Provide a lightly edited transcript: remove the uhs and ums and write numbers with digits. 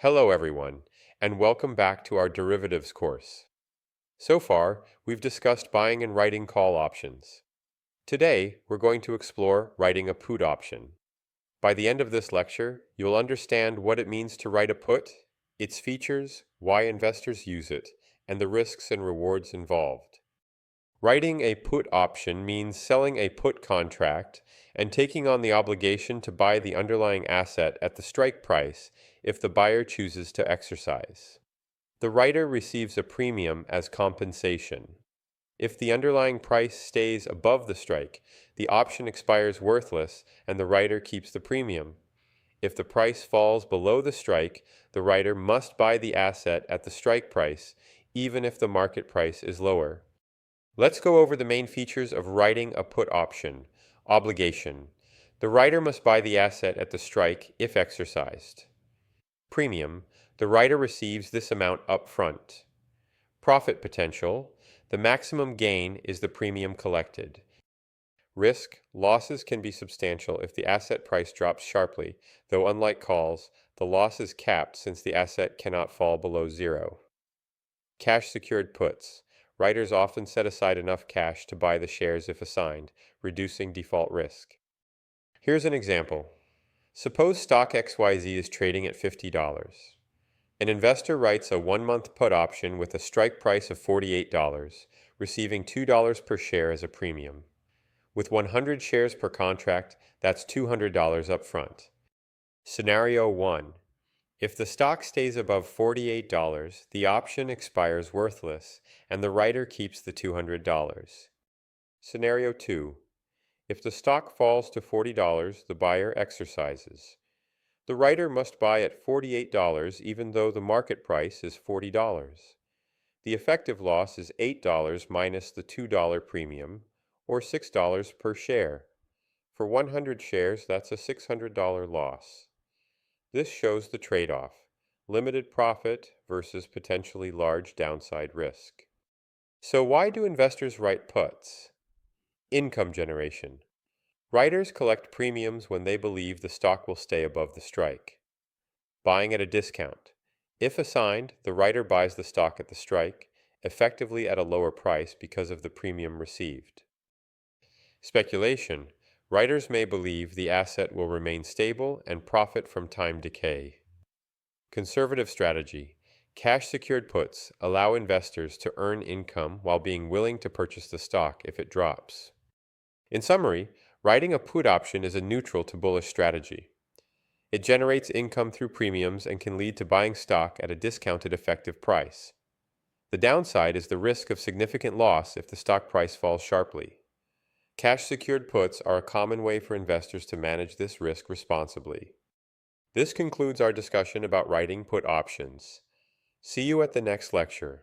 Hello everyone, and welcome back to our derivatives course. So far, we've discussed buying and writing call options. Today, we're going to explore writing a put option. By the end of this lecture, you'll understand what it means to write a put, its features, why investors use it, and the risks and rewards involved. Writing a put option means selling a put contract and taking on the obligation to buy the underlying asset at the strike price if the buyer chooses to exercise. The writer receives a premium as compensation. If the underlying price stays above the strike, the option expires worthless and the writer keeps the premium. If the price falls below the strike, the writer must buy the asset at the strike price, even if the market price is lower. Let's go over the main features of writing a put option. Obligation. The writer must buy the asset at the strike if exercised. Premium. The writer receives this amount up front. Profit potential. The maximum gain is the premium collected. Risk. Losses can be substantial if the asset price drops sharply, though unlike calls, the loss is capped since the asset cannot fall below zero. Cash secured puts. Writers often set aside enough cash to buy the shares if assigned, reducing default risk. Here's an example. Suppose stock XYZ is trading at $50. An investor writes a 1-month put option with a strike price of $48, receiving $2 per share as a premium. With 100 shares per contract, that's $200 up front. Scenario 1. If the stock stays above $48, the option expires worthless, and the writer keeps the $200. Scenario 2. If the stock falls to $40, the buyer exercises. The writer must buy at $48 even though the market price is $40. The effective loss is $8 minus the $2 premium, or $6 per share. For 100 shares, that's a $600 loss. This shows the trade-off, limited profit versus potentially large downside risk. So why do investors write puts? Income generation. Writers collect premiums when they believe the stock will stay above the strike. Buying at a discount. If assigned, the writer buys the stock at the strike, effectively at a lower price because of the premium received. Speculation. Writers may believe the asset will remain stable and profit from time decay. Conservative strategy. Cash-secured puts allow investors to earn income while being willing to purchase the stock if it drops. In summary, writing a put option is a neutral to bullish strategy. It generates income through premiums and can lead to buying stock at a discounted effective price. The downside is the risk of significant loss if the stock price falls sharply. Cash-secured puts are a common way for investors to manage this risk responsibly. This concludes our discussion about writing put options. See you at the next lecture.